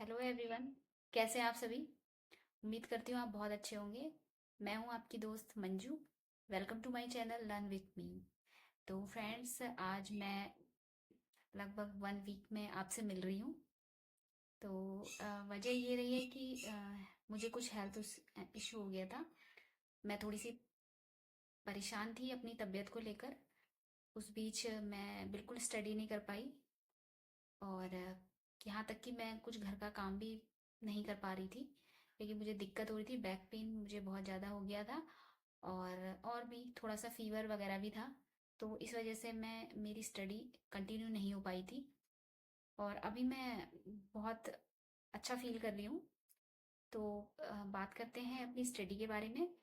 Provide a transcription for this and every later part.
Hello everyone. कैसे हैं आप सभी? उम्मीद करती हूँ आप बहुत अच्छे होंगे। मैं हूँ आपकी दोस्त Manju. Welcome to my channel learn with me. तो फ्रेंड्स, आज मैं लगभग 1 वीक में आपसे मिल रही हूँ। तो वजह ये रही है कि मुझे कुछ हेल्थ इशू हो गया था। मैं थोड़ी सी परेशान थी अपनी तबीयत को लेकर। उस बीच मैं बिल्कुल स्टडी नहीं कर पाई, और यहाँ तक कि मैं कुछ घर का काम भी नहीं कर पा रही थी, क्योंकि मुझे दिक्कत हो रही थी। बैक पेन मुझे बहुत ज़्यादा हो गया था, और भी थोड़ा सा फीवर वगैरह भी था। तो इस वजह से मेरी स्टडी कंटिन्यू नहीं हो पाई थी। और अभी मैं बहुत अच्छा फील कर रही हूँ। तो बात करते हैं अपनी स्टडी के बारे में।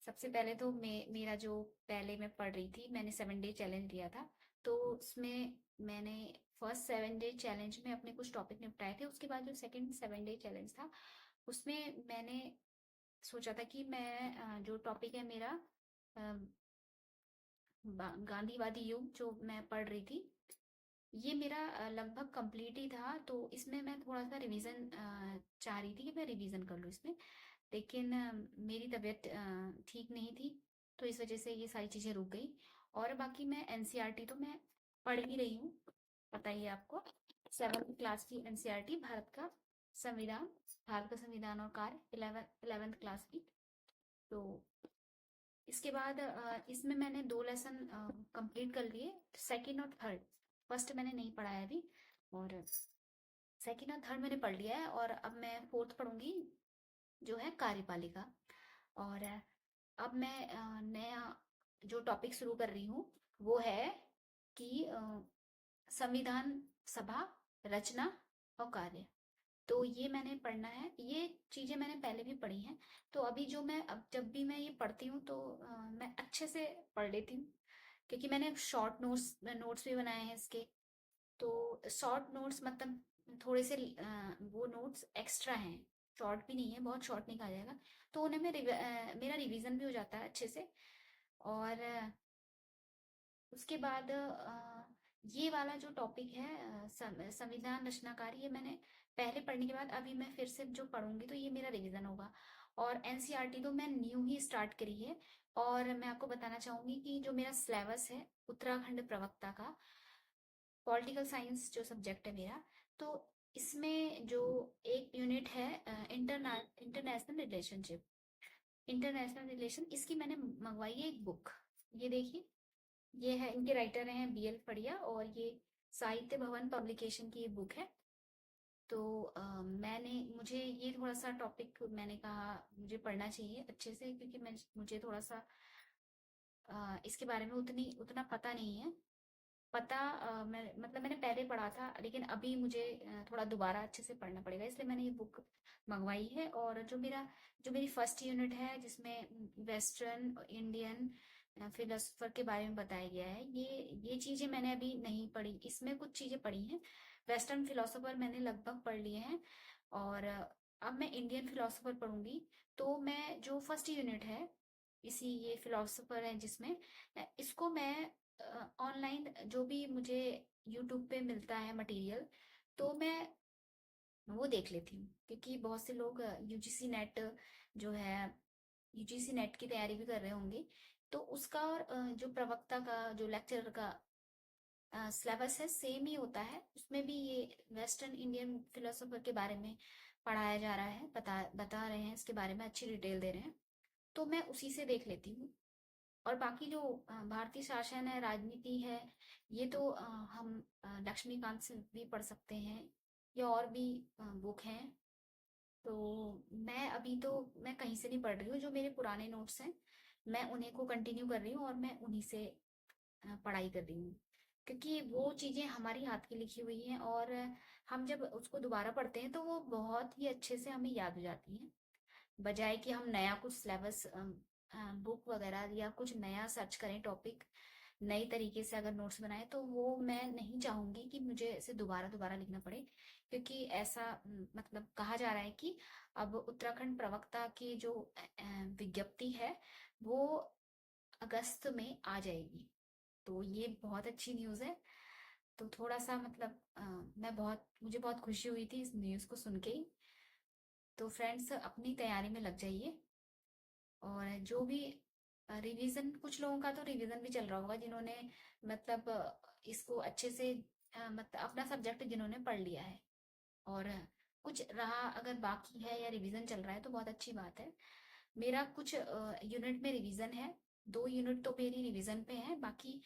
सबसे पहले तो मेरा जो पहले मैं पढ़ रही थी, मैंने 7 डे चैलेंज लिया था। तो उसमें मैंने फर्स्ट 7 डे चैलेंज में अपने कुछ टॉपिक निपटाए थे। उसके बाद जो सेकंड 7 डे चैलेंज था, उसमें मैंने सोचा था कि मैं जो टॉपिक है मेरा, गांधीवादी युग जो मैं पढ़ रही थी, ये मेरा लगभग कंप्लीट ही था। तो इसमें मैं थोड़ा सा रिवीजन चाह रही थी कि मैं रिवीजन कर लूँ इसमें। लेकिन मेरी तबीयत ठीक नहीं थी, तो इस वजह से ये सारी चीज़ें रुक गई। और बाकी मैं एनसीईआरटी तो मैं पढ़ ही रही हूँ, पता ही है आपको। 7th क्लास की एनसीईआरटी, भारत का संविधान और कार्य, 11th क्लास की। तो इसके बाद इसमें मैंने 2 लेसन कंप्लीट कर लिए, सेकंड और थर्ड। फर्स्ट मैंने नहीं पढ़ा है अभी, और सेकंड और थर्ड मैंने पढ़ लिया है। और अब मैं फोर्थ पढ़ूंगी, जो है कार्यपालिका। और अब मैं नया जो टॉपिक शुरू कर रही हूँ, वो है कि संविधान सभा, रचना और कार्य। तो ये मैंने पढ़ना है। ये चीजें मैंने पहले भी पढ़ी हैं। तो अभी जो मैं अब जब भी मैं ये पढ़ती हूँ, तो मैं अच्छे से पढ़ लेती हूँ, क्योंकि मैंने शॉर्ट नोट्स नोट्स भी बनाए हैं इसके। तो शॉर्ट नोट्स मतलब थोड़े से वो नोट्स एक्स्ट्रा हैं। शॉर्ट भी नहीं है, बहुत शॉर्ट नहीं कहा जाएगा। तो उन्हें मेरा रिवीजन भी हो जाता है अच्छे से। और उसके बाद ये वाला जो टॉपिक है, संविधान रचनाकारी, ये मैंने पहले पढ़ने के बाद अभी मैं फिर से जो पढ़ूंगी, तो ये मेरा रिवीजन होगा। और एनसीईआरटी तो मैं न्यू ही स्टार्ट करी है। और मैं आपको बताना चाहूंगी कि जो मेरा सिलेबस है उत्तराखंड प्रवक्ता का, पॉलिटिकल साइंस जो सब्जेक्ट है मेरा, तो इसमें जो एक यूनिट है इंटरनेशनल रिलेशनशिप, इंटरनेशनल रिलेशन, इसकी मैंने मंगवाई है एक बुक। ये देखिए, ये है, इनके राइटर हैं बीएल फड़िया, और ये साहित्य भवन पब्लिकेशन की ये बुक है। तो मुझे ये थोड़ा सा टॉपिक, मैंने कहा मुझे पढ़ना चाहिए अच्छे से, क्योंकि मुझे थोड़ा सा इसके बारे में उतना पता नहीं है। मैंने पहले पढ़ा था, लेकिन अभी मुझे थोड़ा दोबारा अच्छे से पढ़ना पड़ेगा, इसलिए मैंने ये बुक मंगवाई है। और जो मेरी फर्स्ट यूनिट है, जिसमें वेस्टर्न इंडियन फिलोसफर के बारे में बताया गया है, ये चीजें मैंने अभी नहीं पढ़ी। इसमें कुछ चीजें पढ़ी हैं, वेस्टर्न फिलोसफर मैंने लगभग पढ़ लिए हैं। और अब मैं इंडियन फिलोसफर पढ़ूंगी। तो मैं जो फर्स्ट यूनिट है, इसी ये फिलोसफर है जिसमें, इसको मैं ऑनलाइन जो भी मुझे यूट्यूब पे मिलता है मटेरियल, तो मैं वो देख लेती हूँ। क्योंकि बहुत से लोग यूजीसी नेट जो है, यूजीसी नेट की तैयारी भी कर रहे होंगे। तो उसका और जो प्रवक्ता का, जो लेक्चरर का सिलेबस है, सेम ही होता है। उसमें भी ये वेस्टर्न इंडियन फिलोसोफर के बारे में पढ़ाया जा रहा है, बता रहे हैं इसके बारे में, अच्छी डिटेल दे रहे हैं। तो मैं उसी से देख लेती हूँ। और बाकी जो भारतीय शासन है, राजनीति है, ये तो हम लक्ष्मीकांत से भी पढ़ सकते हैं, या और भी बुक हैं। तो मैं कहीं से नहीं पढ़ रही हूँ। जो मेरे पुराने नोट्स हैं, मैं उन्हीं को कंटिन्यू कर रही हूँ, और मैं उन्हीं से पढ़ाई कर रही हूँ। क्योंकि वो चीज़ें हमारी हाथ की लिखी हुई हैं, और हम जब उसको दोबारा पढ़ते हैं, तो वो बहुत ही अच्छे से हमें याद हो जाती हैं। बजाय कि हम नया कुछ सिलेबस, बुक वगैरह या कुछ नया सर्च करें टॉपिक, नई तरीके से अगर नोट्स बनाए, तो वो मैं नहीं चाहूंगी कि मुझे इसे दोबारा दोबारा लिखना पड़े। क्योंकि ऐसा मतलब कहा जा रहा है कि अब उत्तराखंड प्रवक्ता की जो विज्ञप्ति है, वो अगस्त में आ जाएगी। तो ये बहुत अच्छी न्यूज़ है। तो थोड़ा सा मतलब मुझे बहुत खुशी हुई थी इस न्यूज़ को सुन के ही। तो फ्रेंड्स अपनी तैयारी में लग जाइए। और जो भी रिवीजन, कुछ लोगों का तो रिवीजन भी चल रहा होगा जिन्होंने मतलब इसको अच्छे से मतलब अपना सब्जेक्ट जिन्होंने पढ़ लिया है। और कुछ रहा अगर बाकी है या रिवीजन चल रहा है तो बहुत अच्छी बात है। मेरा कुछ यूनिट में रिवीजन है, 2 यूनिट तो मेरी रिवीजन पे है, बाकी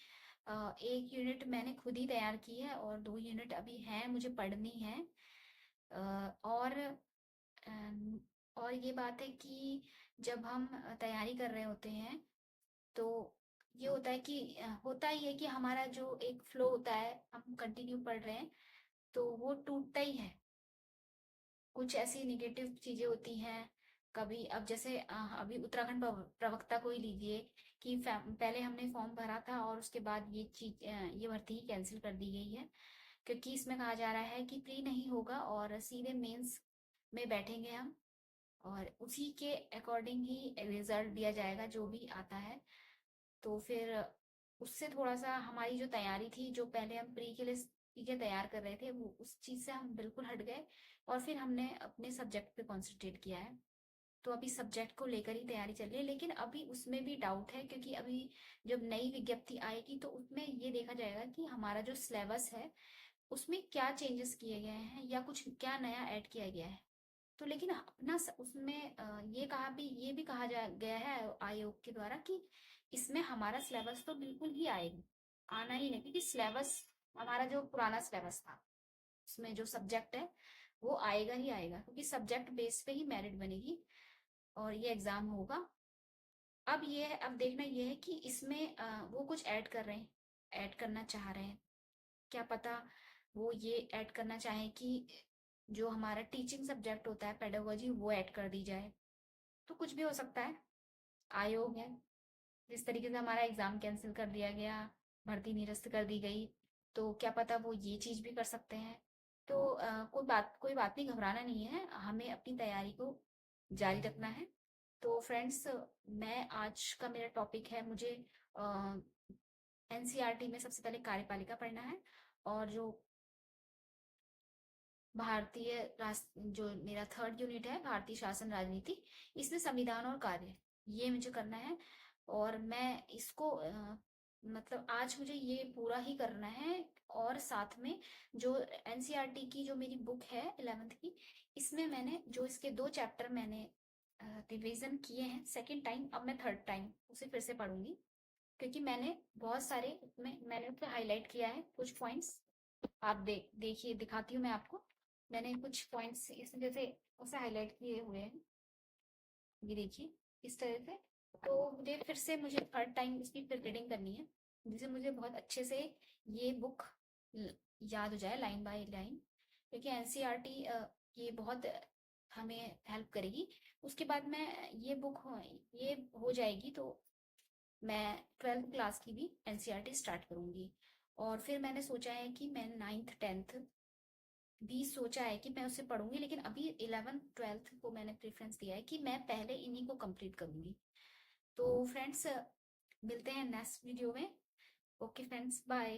एक यूनिट मैंने खुद ही तैयार की है और 2 यूनिट अभी हैं मुझे पढ़नी है। और अम, और ये बात है कि जब हम तैयारी कर रहे होते हैं तो ये होता है कि होता ही है कि हमारा जो एक फ्लो होता है, हम कंटिन्यू पढ़ रहे हैं तो वो टूटता ही है। कुछ ऐसी निगेटिव चीजें होती हैं कभी। अब जैसे अभी उत्तराखंड प्रवक्ता को ही लीजिए कि पहले हमने फॉर्म भरा था और उसके बाद ये भर्ती ही कैंसिल कर दी गई है, क्योंकि इसमें कहा जा रहा है कि प्री नहीं होगा और सीधे मेंस में बैठेंगे हम, और उसी के अकॉर्डिंग ही रिजल्ट दिया जाएगा जो भी आता है। तो फिर उससे थोड़ा सा हमारी जो तैयारी थी, जो पहले हम प्री के लिए चीजें तैयार कर रहे थे, वो उस चीज से हम बिल्कुल हट गए और फिर हमने अपने सब्जेक्ट पे कॉन्सेंट्रेट किया है। तो अभी सब्जेक्ट को लेकर ही तैयारी चल रही है, लेकिन अभी उसमें भी डाउट है क्योंकि अभी जब नई विज्ञप्ति आएगी तो उसमें ये देखा जाएगा कि हमारा जो सिलेबस है उसमें क्या चेंजेस किए गए हैं या कुछ क्या नया ऐड किया गया है। तो लेकिन उसमें ये भी कहा जा गया है आयोग के द्वारा कि इसमें हमारा सिलेबस तो बिल्कुल ही आएगा, आना ही नहीं, क्योंकि सिलेबस हमारा जो पुराना सिलेबस था उसमें जो सब्जेक्ट है वो आएगा ही आएगा, क्योंकि सब्जेक्ट बेस पे ही मेरिट बनेगी और ये एग्जाम होगा। अब देखना ये है कि इसमें वो कुछ ऐड कर रहे हैं, ऐड करना चाह रहे हैं, क्या पता वो ये ऐड करना चाहें कि जो हमारा टीचिंग सब्जेक्ट होता है पेडागोजी वो ऐड कर दी जाए। तो कुछ भी हो सकता है, आयोग है। जिस तरीके से हमारा एग्जाम कैंसिल कर दिया गया, भर्ती निरस्त कर दी गई, तो क्या पता वो ये चीज भी कर सकते हैं। तो कोई बात नहीं, घबराना नहीं है, हमें अपनी तैयारी को जारी रखना है। तो फ्रेंड्स, मैं आज का मेरा टॉपिक है, मुझे एनसीईआरटी में सबसे पहले कार्यपालिका पढ़ना है, और जो भारतीय राष्ट्र, जो मेरा थर्ड यूनिट है भारतीय शासन राजनीति, इसमें संविधान और कार्य, ये मुझे करना है। और मैं इसको मतलब आज मुझे ये पूरा ही करना है। और साथ में जो एनसीईआरटी की जो मेरी बुक है 11th की, इसमें मैंने जो इसके 2 चैप्टर मैंने रिवीजन किए हैं सेकंड टाइम, अब मैं थर्ड टाइम उसे फिर से पढ़ूंगी, क्योंकि मैंने बहुत सारे उसमें मैंने उसे हाईलाइट किया है कुछ पॉइंट्स। आप देखिए, दिखाती हूँ मैं आपको। मैंने कुछ पॉइंट्स इसमें जैसे उसे हाईलाइट किए हुए हैं, ये देखिए इस तरह से। तो मुझे थर्ड टाइम इसकी फिर रीडिंग करनी है, जिससे मुझे बहुत अच्छे से ये बुक याद हो जाए लाइन बाय लाइन, क्योंकि एनसीईआरटी ये बहुत हमें हेल्प करेगी। उसके बाद मैं ये हो जाएगी तो मैं 12th क्लास की भी एनसीईआरटी स्टार्ट करूंगी। और फिर मैंने सोचा है कि मैं 9th 10th भी सोचा है कि मैं उसे पढ़ूंगी, लेकिन अभी 11th 12th को मैंने प्रेफरेंस दिया है कि मैं पहले इन्हीं को कंप्लीट करूंगी। तो फ्रेंड्स, मिलते हैं नेक्स्ट वीडियो में। Okay friends, bye.